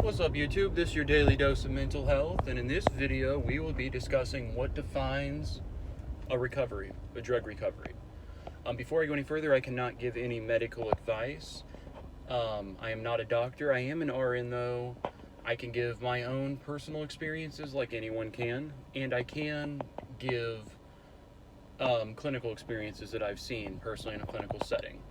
What's up, YouTube? This is your daily dose of mental health, and in this video we will be discussing what defines a recovery, a drug recovery. Before I go any further, I cannot give any medical advice. I am not a doctor. I am an RN though. I can give my own personal experiences like anyone can, and I can give clinical experiences that I've seen personally in a clinical setting.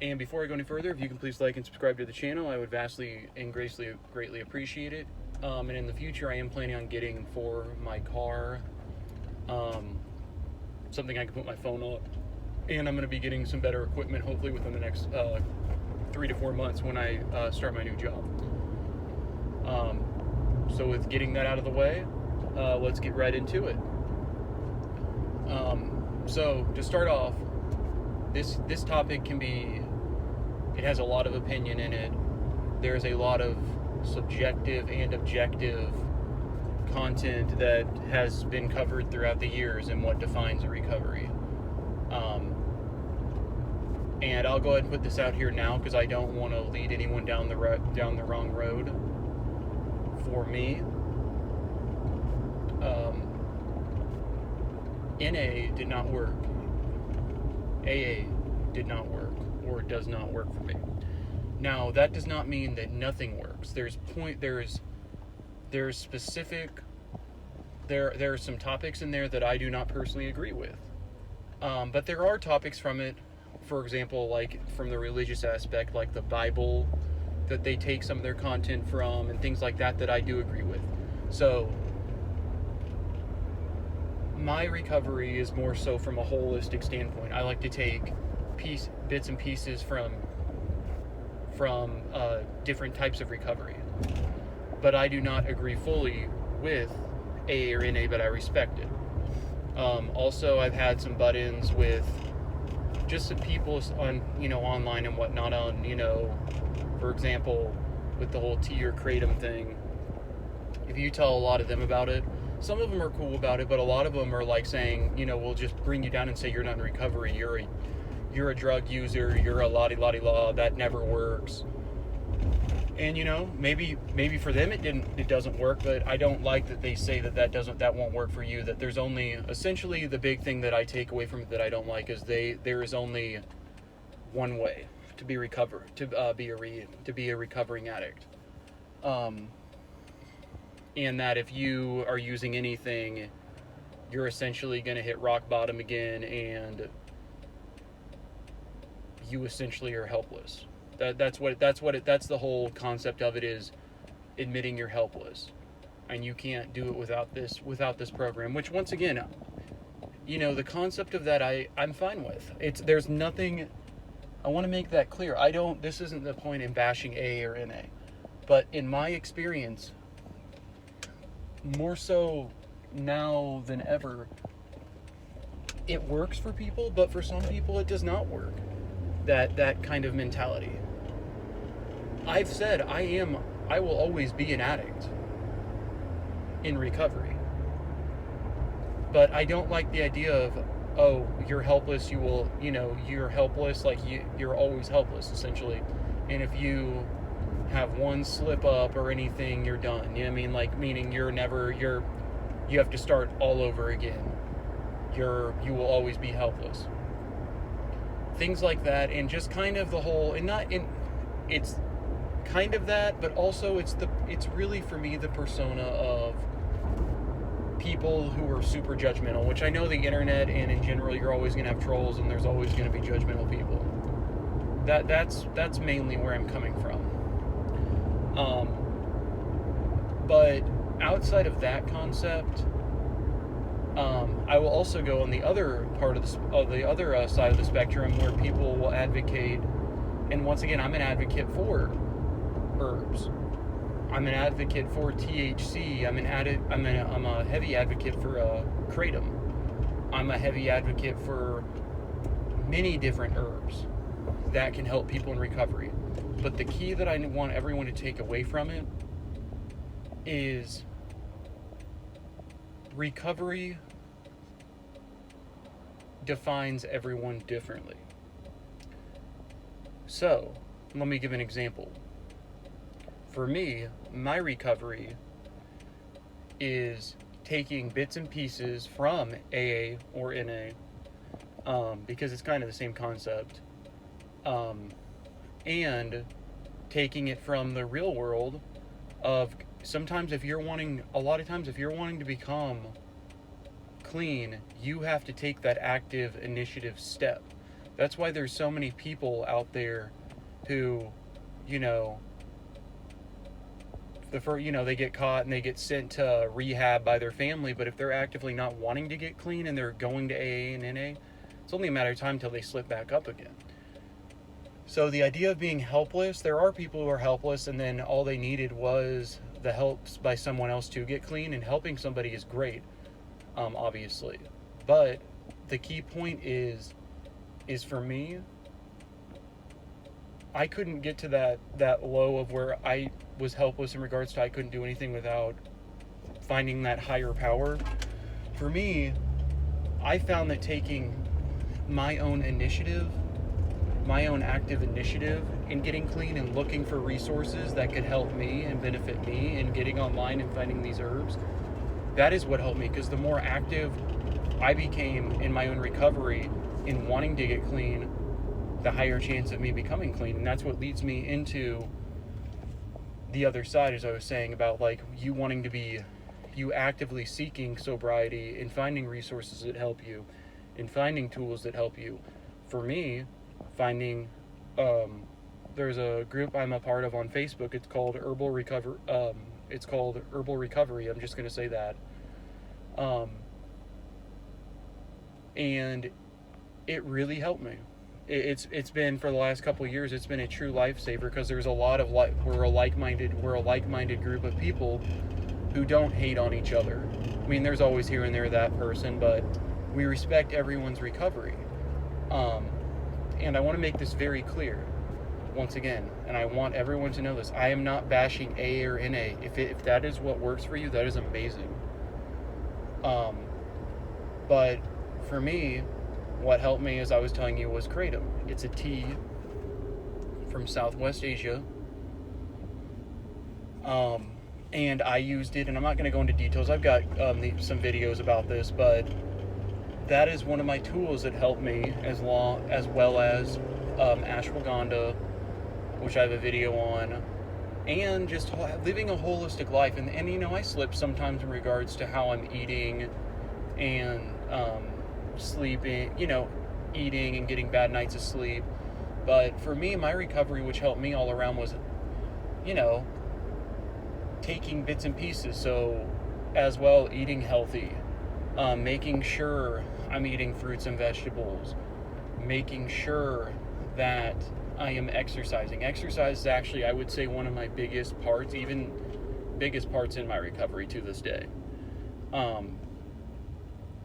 And before I go any further, if you can please like and subscribe to the channel, I would vastly and greatly appreciate it. And in the future, I am planning on getting for my car something I can put my phone on. And I'm going to be getting some better equipment, hopefully within the next 3 to 4 months when I start my new job. So with getting that out of the way, let's get right into it. So to start off, this topic it has a lot of opinion in it. There's a lot of subjective and objective content that has been covered throughout the years in what defines a recovery. And I'll go ahead and put this out here now because I don't want to lead anyone down the wrong road. For me, NA did not work. AA did not work, or does not work for me. Now, that does not mean that nothing works. There are some topics in there that I do not personally agree with. But there are topics from it, for example, like from the religious aspect, like the Bible, that they take some of their content from, and things like that I do agree with. So my recovery is more so from a holistic standpoint. I like to take bits and pieces from different types of recovery. But I do not agree fully with AA or NA, but I respect it. Also, I've had some butt-ins with just some people on, online and whatnot on, for example, with the whole tea or kratom thing. If you tell a lot of them about it, some of them are cool about it, but a lot of them are like saying, we'll just bring you down and say you're not in recovery. You're a drug user. You're a la-di-la-di-la. That never works. And maybe for them it doesn't work, but I don't like that they say that won't work for you. That there's only, essentially, the big thing that I take away from it that I don't like is there is only one way to be a recovering addict. And that if you are using anything, you're essentially going to hit rock bottom again, and you essentially are helpless. That's the whole concept of it, is admitting you're helpless, and you can't do it without this program. Which, once again, the concept of that I'm fine with. There's nothing. I want to make that clear. This isn't the point in bashing AA or NA, but in my experience, more so now than ever, it works for people, but for some people it does not work. That kind of mentality. I've said I will always be an addict in recovery. But I don't like the idea of, oh, you're helpless, you're helpless, like you're always helpless, essentially. And if you have one slip up or anything, you're done. You know what I mean? Like, meaning you have to start all over again. You will always be helpless. Things like that, and just kind of the whole, it's kind of that, but also it's really, for me, the persona of people who are super judgmental, which I know the internet and in general you're always going to have trolls, and there's always going to be judgmental people. That's mainly where I'm coming from. But outside of that concept, I will also go on the other part of the other side of the spectrum, where people will advocate, and once again, I'm an advocate for herbs. I'm an advocate for THC. I'm a heavy advocate for kratom. I'm a heavy advocate for many different herbs that can help people in recovery. But the key that I want everyone to take away from it is recovery defines everyone differently. So, let me give an example. For me, my recovery is taking bits and pieces from AA or NA, because it's kind of the same concept, and taking it from the real world of sometimes a lot of times if you're wanting to become clean, you have to take that active initiative step. That's why there's so many people out there who, you know, they get caught and they get sent to rehab by their family, but if they're actively not wanting to get clean and they're going to AA and NA, it's only a matter of time until they slip back up again. So the idea of being helpless, there are people who are helpless and then all they needed was the help by someone else to get clean, and helping somebody is great, obviously. But the key point is for me, I couldn't get to that low of where I was helpless in regards to I couldn't do anything without finding that higher power. For me, I found that taking my own initiative, my own active initiative in getting clean and looking for resources that could help me and benefit me, and getting online and finding these herbs, that is what helped me. Because the more active I became in my own recovery in wanting to get clean, the higher chance of me becoming clean. And that's what leads me into the other side, as I was saying, about like you actively seeking sobriety and finding resources that help you and finding tools that help you. For me, finding there's a group I'm a part of on Facebook. It's called Herbal Recovery. I'm just going to say that. And it really helped me. It's been, for the last couple of years, it's been a true lifesaver, because there's a lot of we're a like-minded group of people who don't hate on each other. I mean, there's always here and there that person, but we respect everyone's recovery. And I want to make this very clear once again, and I want everyone to know this. I am not bashing A or NA. If that is what works for you, that is amazing. But for me, what helped me, as I was telling you, was kratom. It's a tea from Southwest Asia. And I used it, and I'm not going to go into details. I've got some videos about this, but that is one of my tools that helped me, as well as ashwagandha, which I have a video on, and just living a holistic life. And I slip sometimes in regards to how I'm eating and sleeping, eating and getting bad nights of sleep. But for me, my recovery, which helped me all around, was, taking bits and pieces. So as well, eating healthy, making sure I'm eating fruits and vegetables, making sure that I am exercising. Exercise is actually, I would say, one of my biggest parts in my recovery to this day.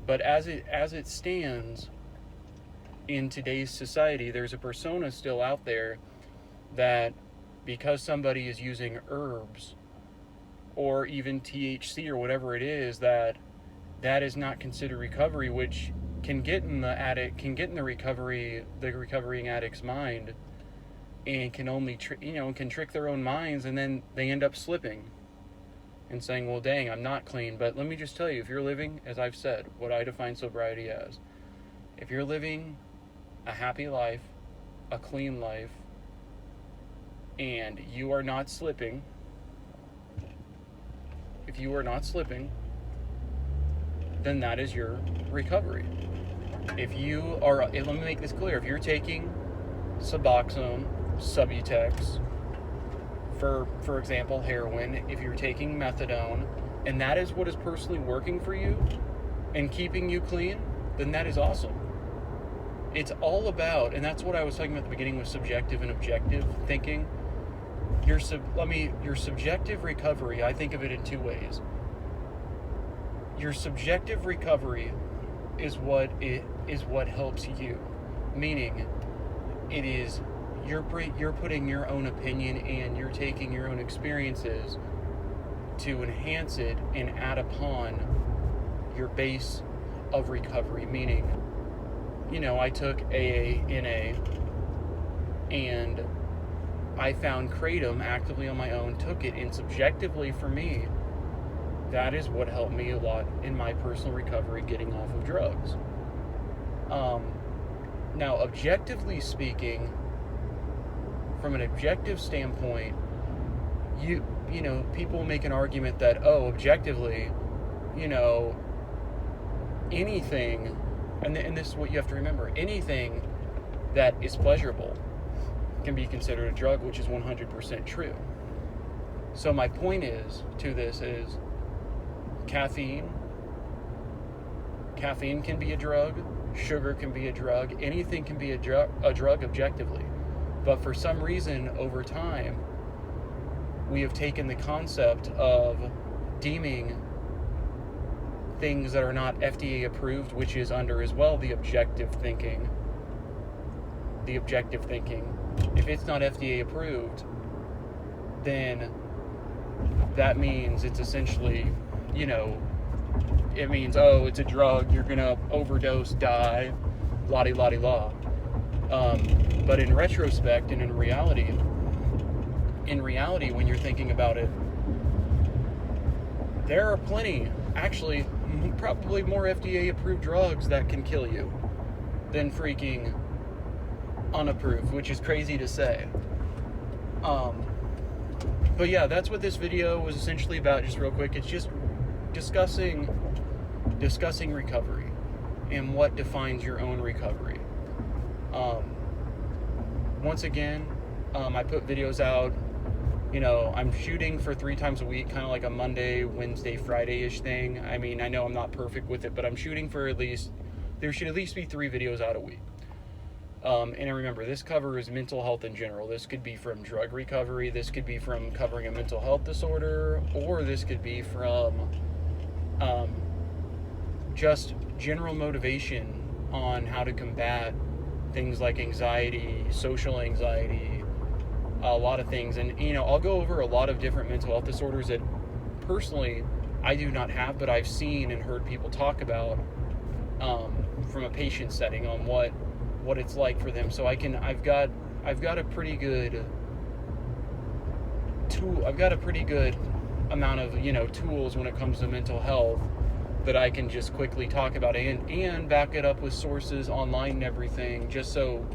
But as it stands in today's society, there's a persona still out there that because somebody is using herbs or even THC or whatever it is, that is not considered recovery, which can get in the recovering addict's mind, and can only can trick their own minds, and then they end up slipping and saying, well, dang, I'm not clean. But let me just tell you, if you're living, as I've said, what I define sobriety as, if you're living a happy life, a clean life, and you are not slipping, then that is your recovery. If you are, let me make this clear, if you're taking Suboxone, Subutex, for example, heroin, if you're taking methadone, and that is what is personally working for you and keeping you clean, then that is awesome. It's all about, and that's what I was talking about at the beginning with subjective and objective thinking. Your subjective recovery, I think of it in two ways. Your subjective recovery is what helps you, meaning it is you're putting your own opinion and you're taking your own experiences to enhance it and add upon your base of recovery. Meaning, I took AA, NA, and I found kratom actively on my own, took it, and subjectively for me, that is what helped me a lot in my personal recovery, getting off of drugs. Now, objectively speaking, from an objective standpoint, you know, people make an argument that, objectively, anything, and this is what you have to remember, anything that is pleasurable can be considered a drug, which is 100% true. So my point to this is caffeine can be a drug, sugar can be a drug, anything can be a drug objectively. But for some reason, over time, we have taken the concept of deeming things that are not FDA approved, which is under as well the objective thinking. If it's not FDA approved, then that means it's essentially, it means, it's a drug, you're gonna overdose, die, la-di-la-di-la. But in retrospect and in reality, when you're thinking about it, there are plenty, actually, probably more FDA approved drugs that can kill you than freaking unapproved, which is crazy to say. But yeah, that's what this video was essentially about, just real quick. It's just discussing recovery and what defines your own recovery. Once again, I put videos out, I'm shooting for 3 times a week, kind of like a Monday, Wednesday, Friday-ish thing. I mean, I know I'm not perfect with it, but I'm shooting for there should at least be 3 videos out a week. And remember, this covers mental health in general. This could be from drug recovery, this could be from covering a mental health disorder, or this could be from just general motivation on how to combat things like anxiety, social anxiety, a lot of things. And, I'll go over a lot of different mental health disorders that personally I do not have, but I've seen and heard people talk about from a patient setting on what it's like for them. So I've got a pretty good tool. I've got a pretty good amount of, tools when it comes to mental health that I can just quickly talk about and back it up with sources online and everything, just so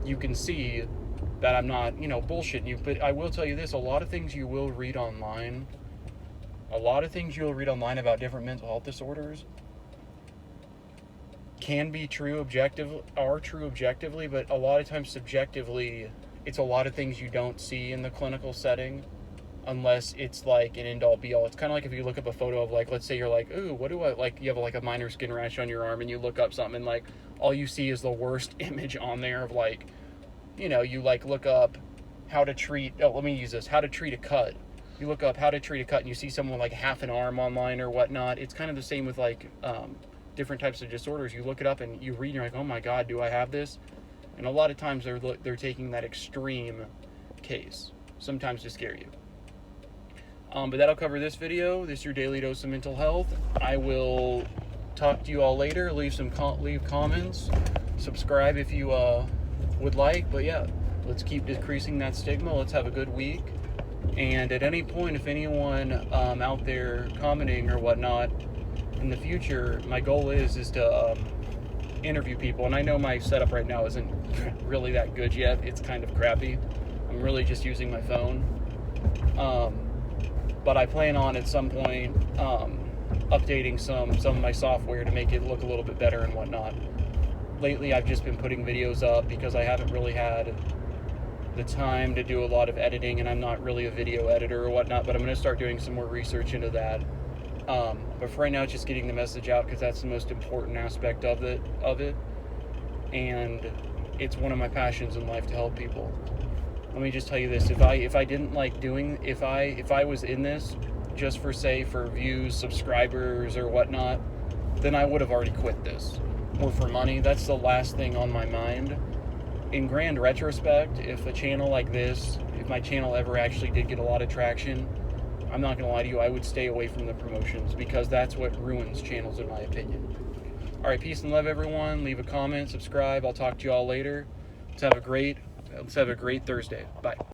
you can see that I'm not, bullshitting you. But I will tell you this, a lot of things you will read online about different mental health disorders can be true objectively, but a lot of times subjectively, it's a lot of things you don't see in the clinical setting unless it's like an end-all be-all. It's kind of like if you look up a photo of, like, let's say you're like, ooh, what do I, like, you have like a minor skin rash on your arm, and you look up something and, like, all you see is the worst image on there of, like, you like look up how to treat a cut. You look up how to treat a cut and you see someone like half an arm online or whatnot. It's kind of the same with like different types of disorders. You look it up and you read and you're like, oh my God, do I have this? And a lot of times they're taking that extreme case, sometimes to scare you. But that'll cover this video. This is your daily dose of mental health. I will talk to you all later. Leave comments. Subscribe if you would like. But yeah, let's keep decreasing that stigma. Let's have a good week. And at any point, if anyone out there commenting or whatnot in the future, my goal is to interview people. And I know my setup right now isn't really that good yet. It's kind of crappy. I'm really just using my phone. But I plan on at some point updating some of my software to make it look a little bit better and whatnot. Lately, I've just been putting videos up because I haven't really had the time to do a lot of editing, and I'm not really a video editor or whatnot, but I'm going to start doing some more research into that. But for right now, it's just getting the message out because that's the most important aspect of it. And it's one of my passions in life to help people. Let me just tell you this, if I didn't like doing, if I was in this just for views, subscribers or whatnot, then I would have already quit this. Or for money, that's the last thing on my mind. In grand retrospect, if a channel like this, if my channel ever actually did get a lot of traction, I'm not going to lie to you, I would stay away from the promotions because that's what ruins channels in my opinion. Alright, peace and love everyone. Leave a comment, subscribe. I'll talk to you all later. Let's have a great Thursday. Bye.